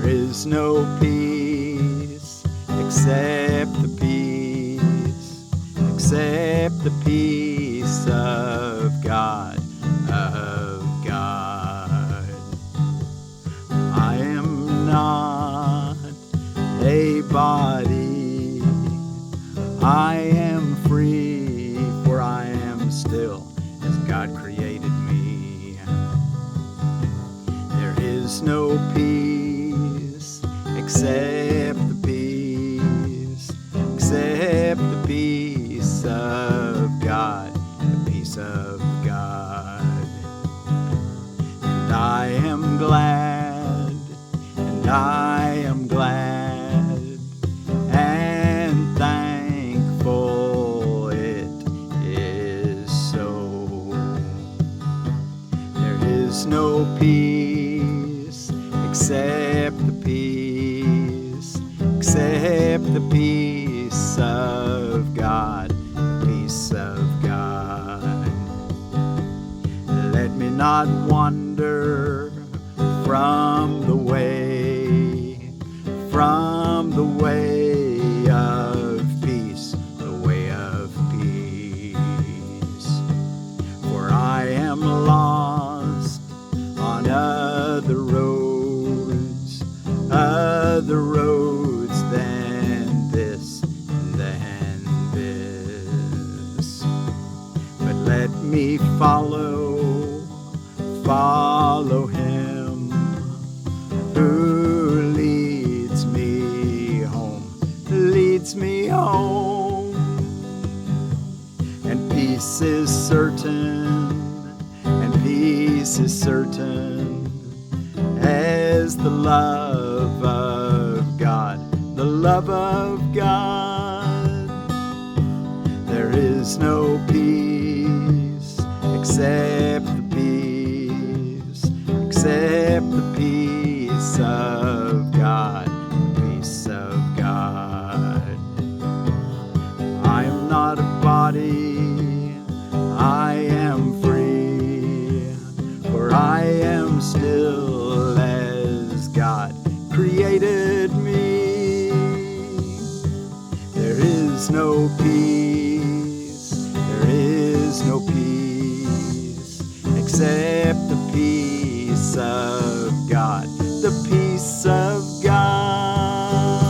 There is no peace except the peace, except the peace of God, of God. I am not a body, I am free, for I am still as God created me. There is no peace except the peace, except the peace of God, the peace of God. And I am glad, and I am glad and thankful it is so. There is no peace except the peace, except the peace of God, the peace of God. Let me not wander from the way, from the way of peace, the way of peace. For I am lost on other roads than this, than this. But let me follow him who leads me home, leads me home. And peace is certain, and peace is certain as the love of God, the love of God. There is no peace except the peace, except the peace of God, the peace of God. I am not a body, I am free, for I am still as God created me. There is no peace, there is no peace, except the peace of God, the peace of God.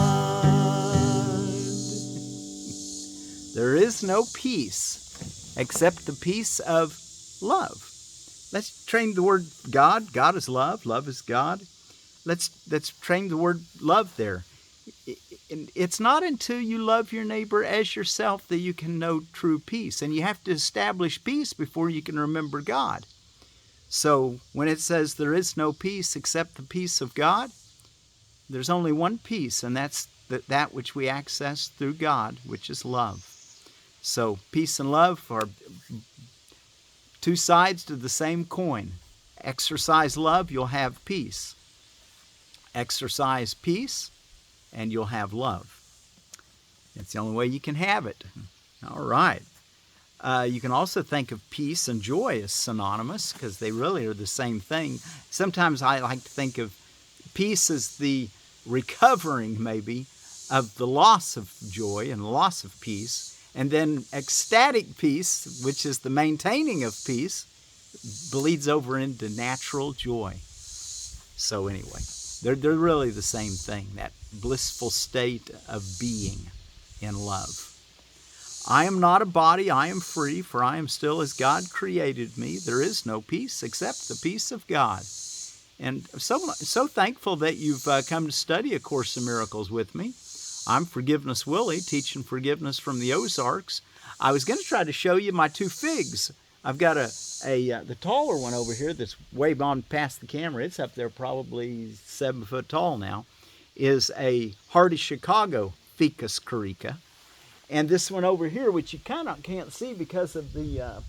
There is no peace except the peace of love. Let's train the word God. God is love. Love is God. Let's train the word love there. It's not until you love your neighbor as yourself that you can know true peace. And you have to establish peace before you can remember God. So when it says there is no peace except the peace of God, there's only one peace, and that's that which we access through God, which is love. So peace and love are two sides to the same coin. Exercise love, you'll have peace. Exercise peace, and you'll have love. It's the only way you can have it. All right. You can also think of peace and joy as synonymous, because they really are the same thing. Sometimes I like to think of peace as the recovering, maybe, of the loss of joy and loss of peace. And then ecstatic peace, which is the maintaining of peace, bleeds over into natural joy. So anyway, they're really the same thing, that blissful state of being in love. I am not a body, I am free, for I am still as God created me. There is no peace except the peace of God. And so thankful that you've come to study A Course in Miracles with me. I'm Forgiveness Willie, teaching forgiveness from the Ozarks. I was going to try to show you my two figs. I've got the taller one over here that's way on past the camera. It's up there probably 7 foot tall now. Is a Hardy Chicago Ficus corica. And this one over here, which you kind of can't see because of the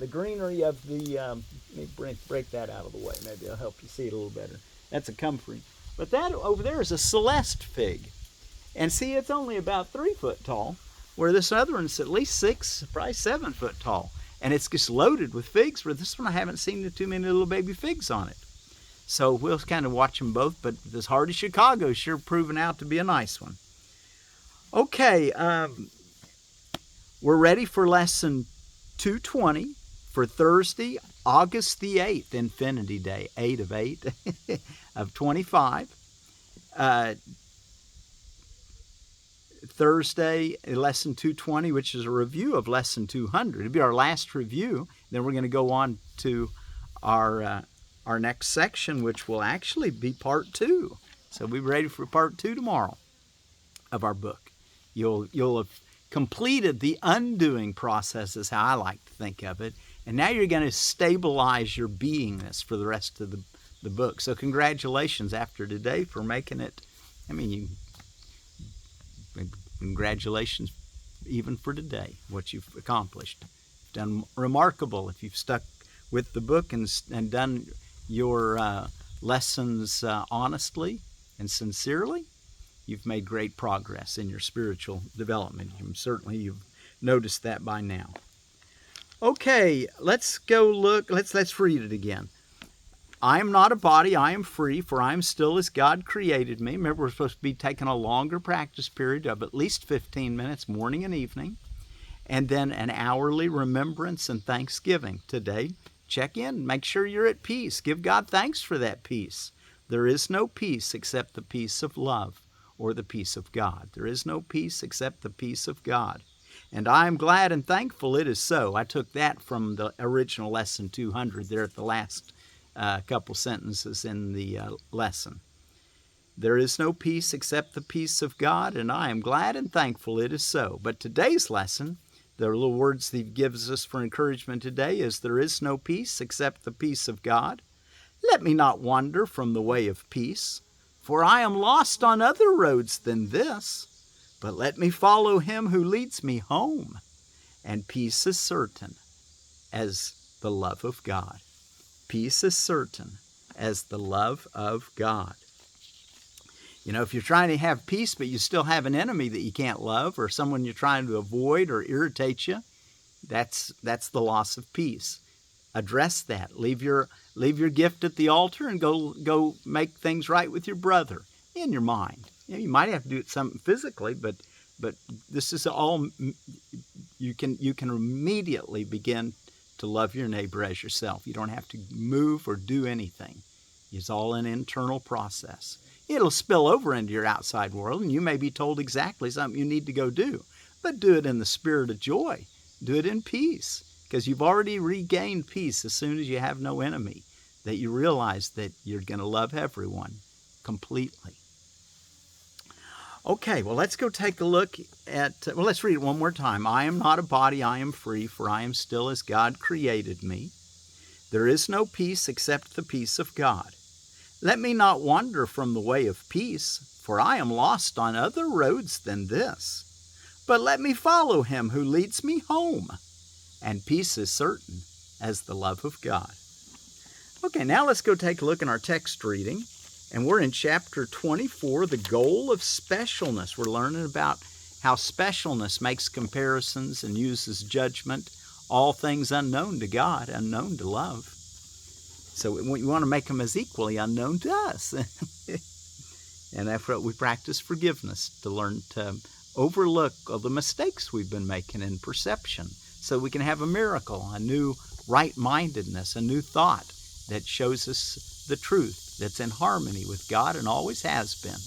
greenery of the, let me break that out of the way. Maybe it'll help you see it a little better. That's a comfrey. But that over there is a Celeste fig. And see, it's only about 3 foot tall, where this other one's at least 6, probably 7 foot tall. And it's just loaded with figs, where this one I haven't seen too many little baby figs on it. So we'll kind of watch them both, but this Heart of Chicago sure proving out to be a nice one. Okay, we're ready for lesson 220 for Thursday, August the 8th, Infinity Day, 8 of 8 of 25. Thursday, lesson 220, which is a review of lesson 200. It'll be our last review. Then we're going to go on to our next section, which will actually be part 2. So we'll be ready for part 2 tomorrow of our book. You'll have completed the undoing process, is how I like to think of it. And now you're going to stabilize your beingness for the rest of the book. So congratulations after today for making it. Congratulations even for today, what you've accomplished. You've done remarkable if you've stuck with the book and done your lessons honestly and sincerely. You've made great progress in your spiritual development. Certainly you've noticed that by now. Okay, let's go look. Let's read it again. I am not a body, I am free, for I am still as God created me. Remember, we're supposed to be taking a longer practice period of at least 15 minutes, morning and evening, and then an hourly remembrance and thanksgiving. Today, check in, make sure you're at peace. Give God thanks for that peace. There is no peace except the peace of love, or the peace of God. There is no peace except the peace of God. And I am glad and thankful it is so. I took that from the original lesson 200 there at the last couple sentences in the lesson. There is no peace except the peace of God, and I am glad and thankful it is so. But today's lesson, the little words that he gives us for encouragement today is, there is no peace except the peace of God. Let me not wander from the way of peace, for I am lost on other roads than this. But let me follow him who leads me home, and peace is certain as the love of God. Peace is certain as the love of God. You know, if you're trying to have peace, but you still have an enemy that you can't love, or someone you're trying to avoid or irritate you, that's the loss of peace. Address that. Leave your gift at the altar and go make things right with your brother in your mind. You might have to do it something physically, but this is all you can immediately begin to love your neighbor as yourself. You don't have to move or do anything. It's all an internal process. It'll spill over into your outside world, and you may be told exactly something you need to go do, but do it in the spirit of joy. Do it in peace, because you've already regained peace as soon as you have no enemy, that you realize that you're going to love everyone completely. Okay, well, let's go take a look at, let's read it one more time. I am not a body, I am free, for I am still as God created me. There is no peace except the peace of God. Let me not wander from the way of peace, for I am lost on other roads than this. But let me follow him who leads me home, and peace is certain as the love of God. Okay, now let's go take a look in our text reading. And we're in chapter 24, the goal of specialness. We're learning about how specialness makes comparisons and uses judgment, all things unknown to God, unknown to love. So we want to make them as equally unknown to us. And that's what we practice forgiveness, to learn to overlook all the mistakes we've been making in perception, so we can have a miracle, a new right-mindedness, a new thought that shows us the truth that's in harmony with God and always has been.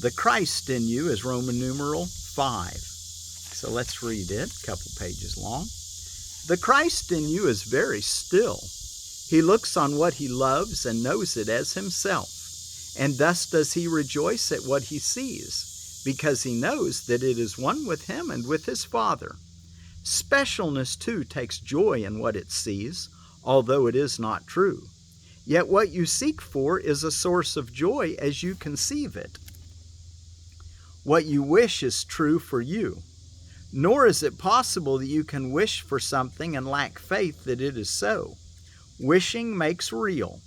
The Christ in you is Roman numeral 5. So let's read it, a couple pages long. The Christ in you is very still. He looks on what he loves and knows it as himself, and thus does he rejoice at what he sees, because he knows that it is one with him and with his Father. Specialness, too, takes joy in what it sees, although it is not true. Yet what you seek for is a source of joy as you conceive it. What you wish is true for you, nor is it possible that you can wish for something and lack faith that it is so. Wishing makes real,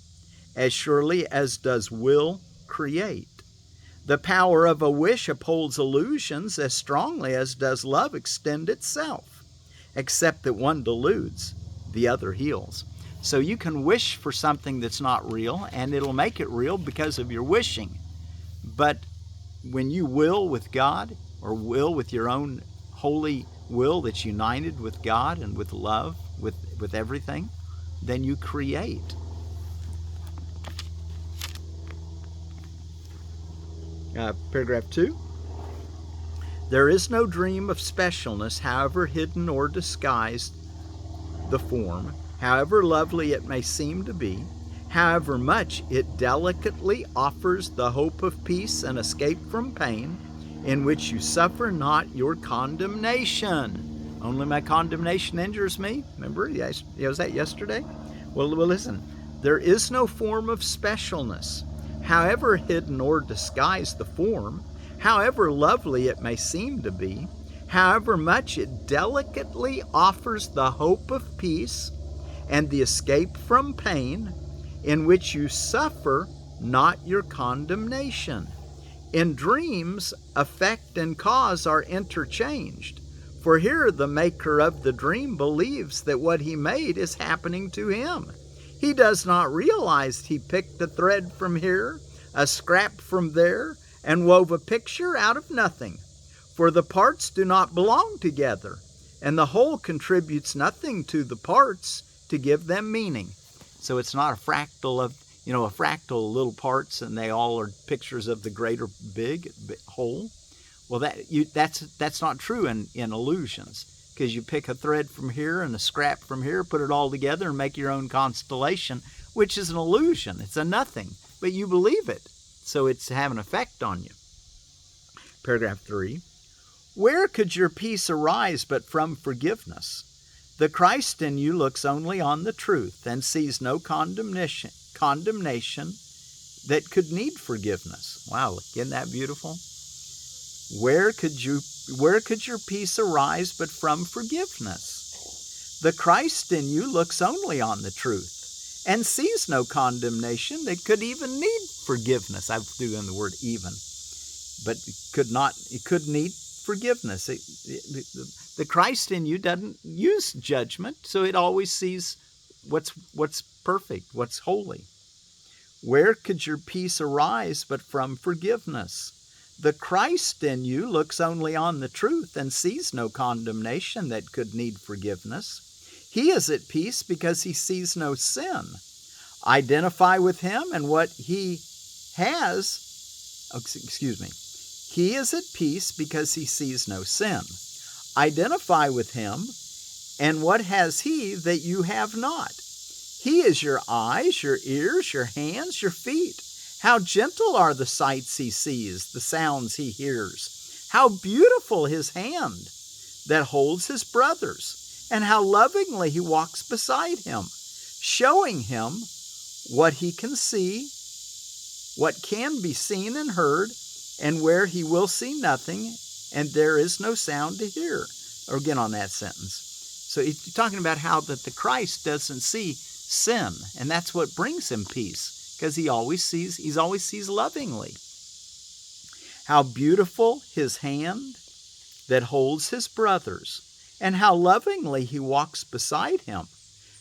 as surely as does will create. The power of a wish upholds illusions as strongly as does love extend itself, except that one deludes, the other heals. So you can wish for something that's not real, and it'll make it real because of your wishing. But when you will with God, or will with your own holy will that's united with God and with love, with everything, then you create. Paragraph 2. There is no dream of specialness, however hidden or disguised the form, however lovely it may seem to be, however much it delicately offers the hope of peace and escape from pain, in which you suffer not your condemnation. Only my condemnation injures me. Remember, was that yesterday? Well, listen, there is no form of specialness, however hidden or disguised the form, however lovely it may seem to be, however much it delicately offers the hope of peace and the escape from pain, in which you suffer not your condemnation. In dreams, effect and cause are interchanged, for here the maker of the dream believes that what he made is happening to him. He does not realize he picked a thread from here, a scrap from there, and wove a picture out of nothing. For the parts do not belong together, and the whole contributes nothing to the parts to give them meaning. So it's not a fractal of, a fractal little parts, and they all are pictures of the greater big whole. Well, that's not true in illusions, because you pick a thread from here and a scrap from here, put it all together and make your own constellation, which is an illusion. It's a nothing, but you believe it, so it's have an effect on you. Paragraph 3. Where could your peace arise but from forgiveness? The Christ in you looks only on the truth and sees no condemnation that could need forgiveness. Wow, isn't that beautiful? Where could your peace arise but from forgiveness? The Christ in you looks only on the truth and sees no condemnation that could even need forgiveness. I threw in the word even, but it could need forgiveness. The Christ in you doesn't use judgment, so it always sees what's perfect, what's holy. Where could your peace arise but from forgiveness? The Christ in you looks only on the truth and sees no condemnation that could need forgiveness. He is at peace because he sees no sin. Identify with him and what he has. He is at peace because he sees no sin. Identify with him, and what has he that you have not? He is your eyes, your ears, your hands, your feet. How gentle are the sights he sees, the sounds he hears. How beautiful his hand that holds his brothers, and how lovingly he walks beside him, showing him what he can see, what can be seen and heard, and where he will see nothing, and there is no sound to hear. Or again on that sentence. So he's talking about how that the Christ doesn't see sin, and that's what brings him peace, because he always sees lovingly. How beautiful his hand that holds his brothers, and how lovingly he walks beside him,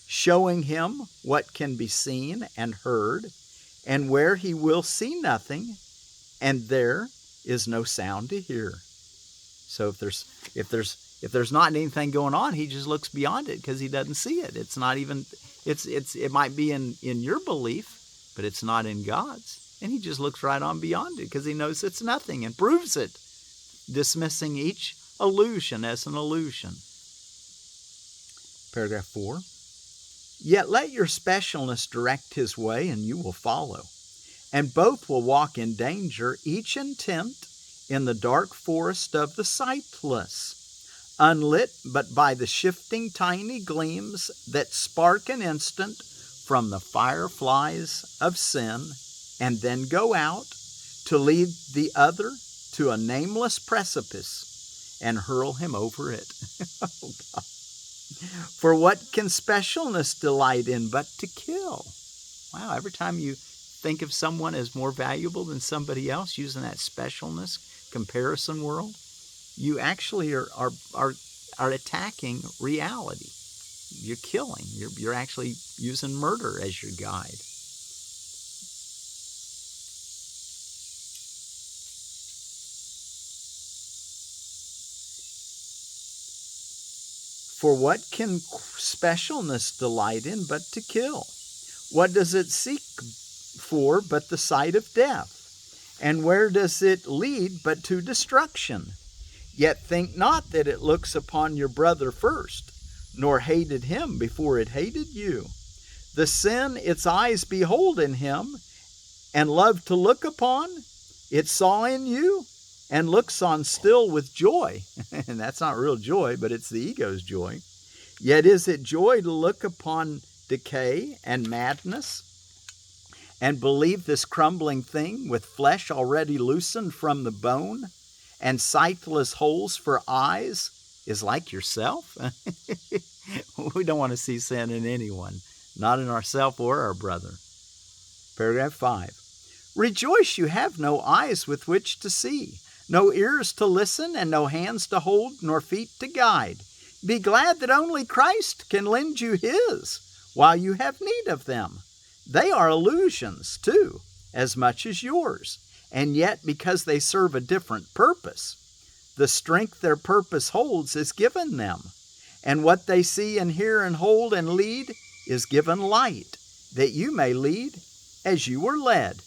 showing him what can be seen and heard, and where he will see nothing, and there is no sound to hear. So if there's not anything going on, he just looks beyond it because he doesn't see it. It's not even it might be in your belief, but it's not in God's. And he just looks right on beyond it because he knows it's nothing and proves it, dismissing each illusion as an illusion. Paragraph 4. Yet let your specialness direct his way, and you will follow. And both will walk in danger, each intent in the dark forest of the sightless, unlit but by the shifting tiny gleams that spark an instant from the fireflies of sin, and then go out to lead the other to a nameless precipice and hurl him over it. Oh, God. For what can specialness delight in but to kill? Wow, every time you think of someone as more valuable than somebody else, using that specialness comparison world, you actually are attacking reality. You're killing. You're actually using murder as your guide. For what can specialness delight in but to kill? What does it seek for but the sight of death? And where does it lead but to destruction? Yet think not that it looks upon your brother first, nor hated him before it hated you. The sin its eyes behold in him, and love to look upon, it saw in you, and looks on still with joy. And that's not real joy, but it's the ego's joy. Yet is it joy to look upon decay and madness, and believe this crumbling thing with flesh already loosened from the bone, and sightless holes for eyes, is like yourself? We don't want to see sin in anyone, not in ourself or our brother. Paragraph 5. Rejoice you have no eyes with which to see, no ears to listen, and no hands to hold, nor feet to guide. Be glad that only Christ can lend you his, while you have need of them. They are illusions, too, as much as yours, and yet because they serve a different purpose. The strength their purpose holds is given them, and what they see and hear and hold and lead is given light, that you may lead as you were led.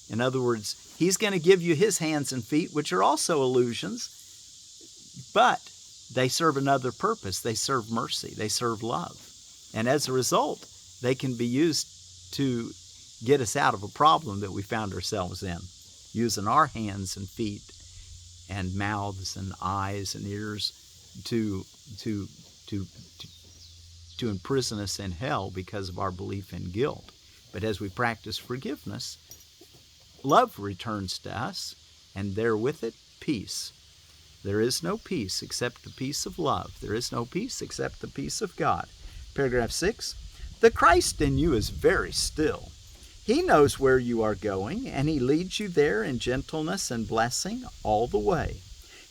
In other words, he's going to give you his hands and feet, which are also illusions, but they serve another purpose. They serve mercy. They serve love. And as a result, they can be used to get us out of a problem that we found ourselves in, using our hands and feet and mouths and eyes and ears to imprison us in hell because of our belief in guilt. But as we practice forgiveness, love returns to us, and there with it, peace. There is no peace except the peace of love. There is no peace except the peace of God. Paragraph 6. The Christ in you is very still. He knows where you are going, and he leads you there in gentleness and blessing all the way.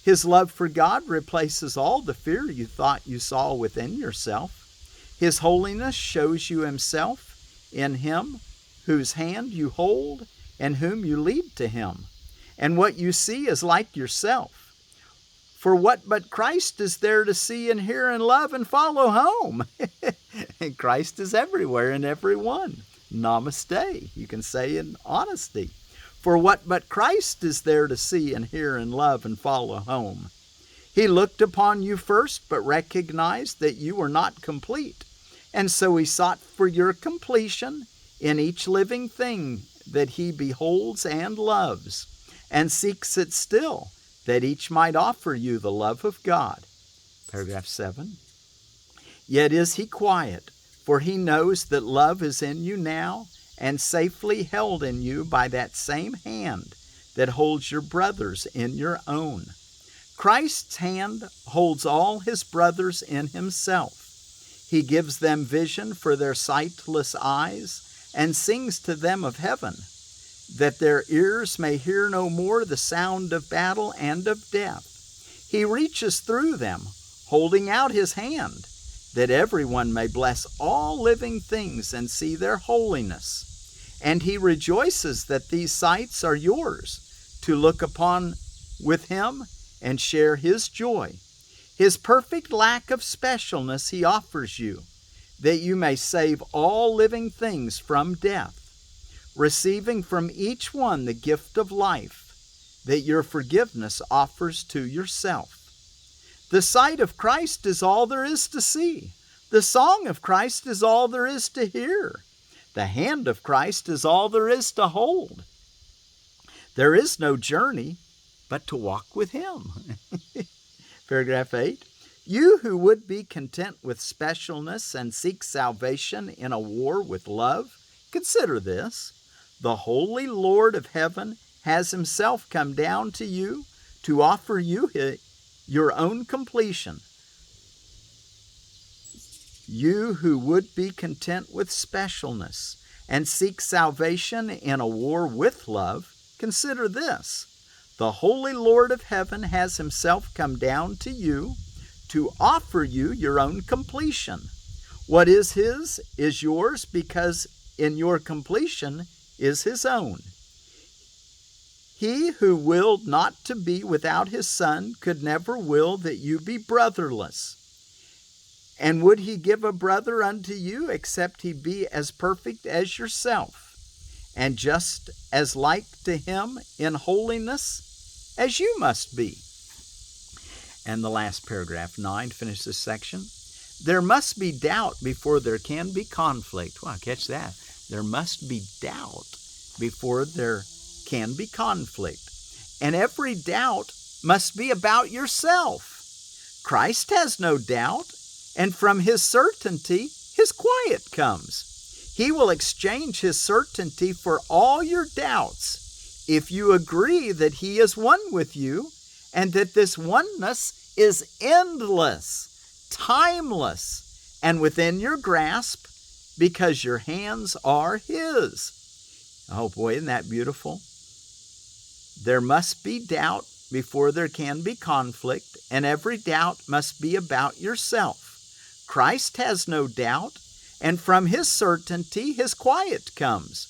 His love for God replaces all the fear you thought you saw within yourself. His holiness shows you himself in him whose hand you hold and whom you lead to him. And what you see is like yourself. For what but Christ is there to see and hear and love and follow home? And Christ is everywhere in everyone. Namaste, you can say in honesty. For what but Christ is there to see and hear and love and follow home? He looked upon you first, but recognized that you were not complete. And so he sought for your completion in each living thing that he beholds and loves, and seeks it still, that each might offer you the love of God. Paragraph 7. Yet is he quiet, for he knows that love is in you now, and safely held in you by that same hand that holds your brothers in your own. Christ's hand holds all his brothers in himself. He gives them vision for their sightless eyes, and sings to them of heaven, that their ears may hear no more the sound of battle and of death. He reaches through them, holding out his hand, that everyone may bless all living things and see their holiness. And he rejoices that these sights are yours, to look upon with him and share his joy. His perfect lack of specialness he offers you, that you may save all living things from death, receiving from each one the gift of life that your forgiveness offers to yourself. The sight of Christ is all there is to see. The song of Christ is all there is to hear. The hand of Christ is all there is to hold. There is no journey but to walk with him. Paragraph 8. You who would be content with specialness and seek salvation in a war with love, consider this. The Holy Lord of heaven has himself come down to you to offer you your own completion. You who would be content with specialness and seek salvation in a war with love, consider this. The Holy Lord of heaven has himself come down to you to offer you your own completion. What is his is yours, because in your completion is his own. He who willed not to be without his Son could never will that you be brotherless. And would he give a brother unto you, except he be as perfect as yourself, and just as like to him in holiness as you must be? And the last paragraph, 9, finish this section. There must be doubt before there can be conflict. Wow, catch that. There must be doubt before there can be conflict. And every doubt must be about yourself. Christ has no doubt, and from his certainty, his quiet comes. He will exchange his certainty for all your doubts if you agree that he is one with you, and that this oneness is endless, timeless, and within your grasp, because your hands are his. Oh boy, isn't that beautiful? There must be doubt before there can be conflict, and every doubt must be about yourself. Christ has no doubt, and from his certainty his quiet comes.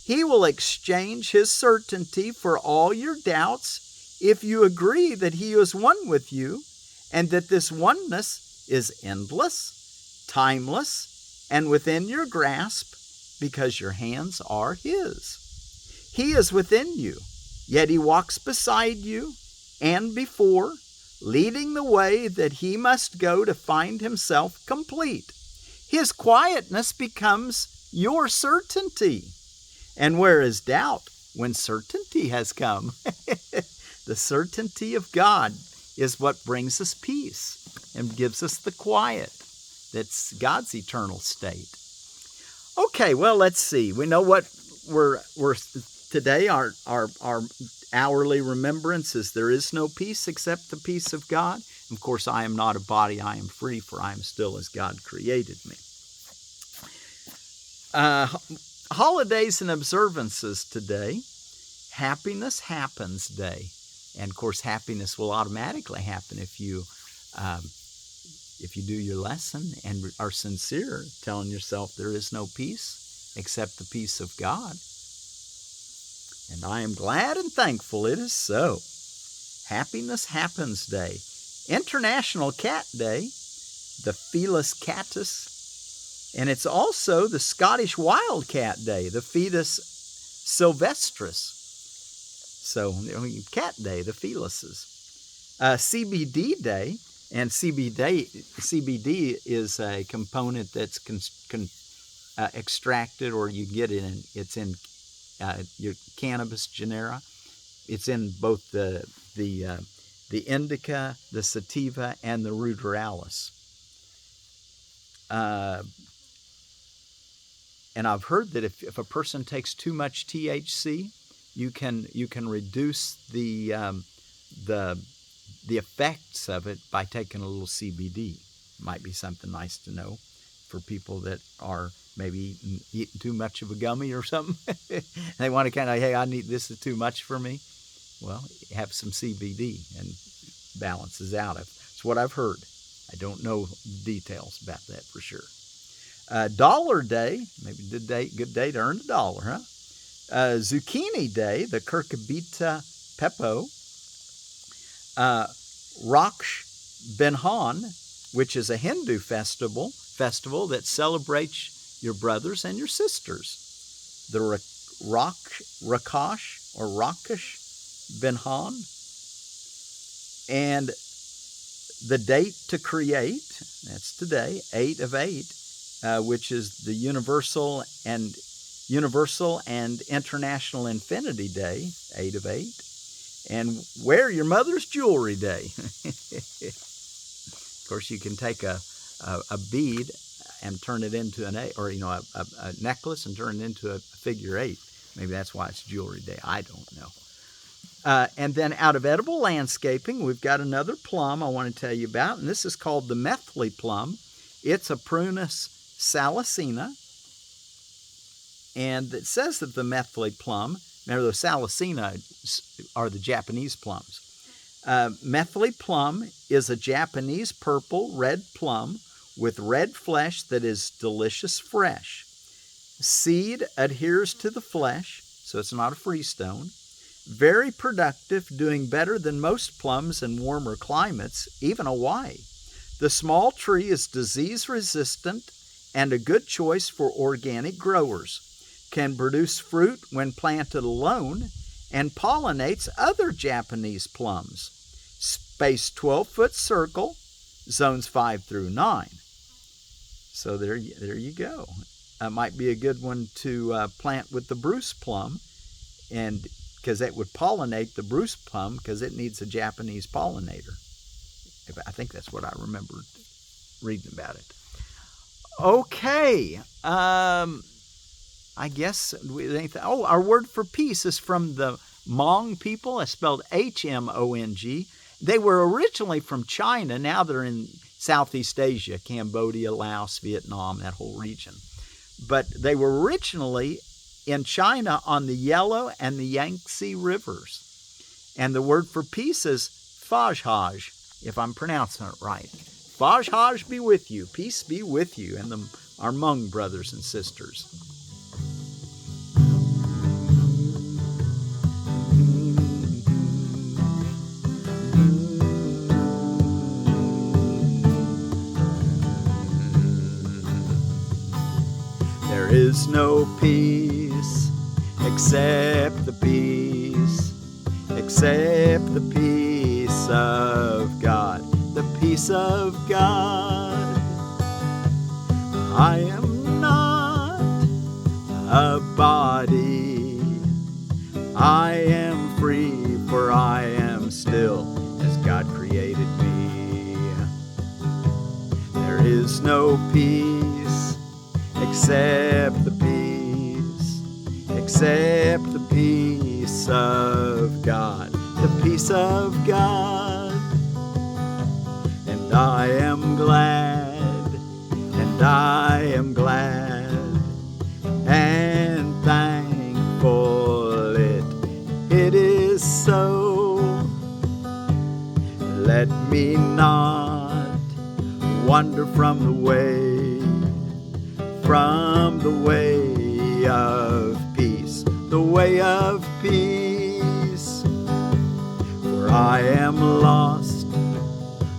He will exchange his certainty for all your doubts if you agree that he is one with you, and that this oneness is endless, timeless, and within your grasp, because your hands are his. He is within you, yet he walks beside you and before, leading the way that he must go to find himself complete. His quietness becomes your certainty. And where is doubt when certainty has come? The certainty of God is what brings us peace and gives us the quiet that's God's eternal state. Okay, well, let's see. We know what we're today, our hourly remembrance is there is no peace except the peace of God. Of course, I am not a body, I am free, for I am still as God created me. Holidays and observances today. Happiness Happens Day. And of course, happiness will automatically happen if you do your lesson and are sincere, telling yourself there is no peace except the peace of God. And I am glad and thankful it is so. Happiness Happens Day. International Cat Day, the Felis catus. And it's also the Scottish Wildcat Day, the Fetus sylvestris. So, Cat Day, the Felises. CBD Day, and CBD is a component that's extracted, or you get it in, it's in your cannabis genera. It's in both the indica, the sativa, and the ruderalis. And I've heard that if a person takes too much THC, you can reduce the effects of it by taking a little CBD. Might be something nice to know for people that are maybe eating too much of a gummy or something. They want to kind of, hey, this is too much for me. Well, have some CBD and balances out. It's what I've heard. I don't know details about that for sure. Dollar Day, maybe good day to earn $1, huh? Zucchini Day, the Cucurbita pepo. Raksh Bandhan, which is a Hindu festival that celebrates your brothers and your sisters. The Rakesh Bandhan. And the date to create, that's today, 8 of 8, which is the Universal and International Infinity Day, 8 of 8. And Wear Your Mother's Jewelry Day. Of course, you can take a bead and turn it into an 8, or a necklace and turn it into a figure 8. Maybe that's why it's Jewelry Day. I don't know. And then out of edible landscaping, we've got another plum I want to tell you about, and this is called the Methley plum. It's a Prunus salicina, and it says that the Methley plum, remember the salicina are the Japanese plums. Methley plum is a Japanese purple red plum with red flesh that is delicious fresh. Seed adheres to the flesh, so it's not a freestone. Very productive, doing better than most plums in warmer climates, even Hawaii. The small tree is disease resistant and a good choice for organic growers. Can produce fruit when planted alone and pollinates other Japanese plums. Space 12-foot circle, zones 5 through 9. So there you go. Might be a good one to plant with the Bruce plum, and because that would pollinate the Bruce plum because it needs a Japanese pollinator. I think that's what I remembered reading about it. Okay. I guess our word for peace is from the Hmong people. It's spelled Hmong. They were originally from China. Now they're in Southeast Asia, Cambodia, Laos, Vietnam, that whole region. But they were originally in China on the Yellow and the Yangtze rivers. And the word for peace is Phaj, if I'm pronouncing it right. Phaj be with you. Peace be with you and our Hmong brothers and sisters. There is no peace except the peace of God, the peace of God. I am not a body, I am free, for I am still as God created me. There is no peace except the peace of God, the peace of God. And I am glad, and thankful it is so. Let me not wander from the way of peace, the way of peace. For I am lost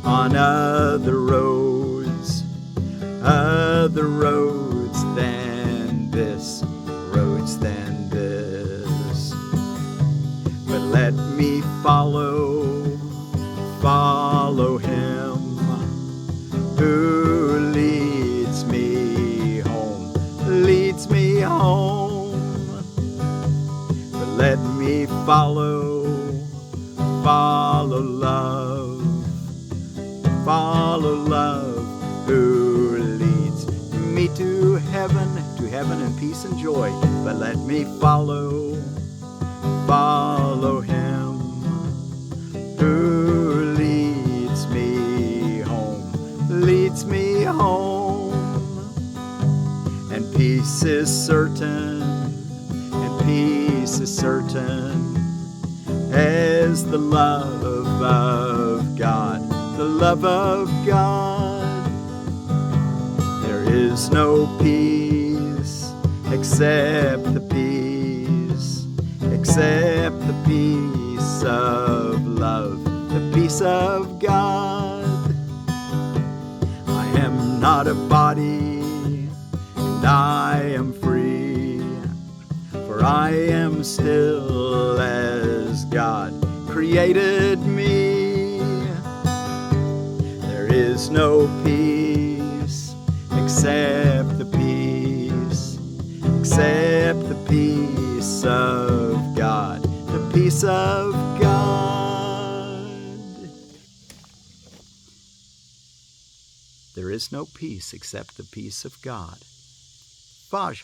on other roads than this, But let me follow him who leads me home. But let me follow love, who leads me to heaven and peace and joy. But let me follow him who leads me home. And peace is certain, as the love of God, There is no peace except the peace of love, the peace of God. I am not a body, and I am free, for I am still as God created me. There is no peace except the peace of God, the peace of God. There is no peace except the peace of God. Phaj.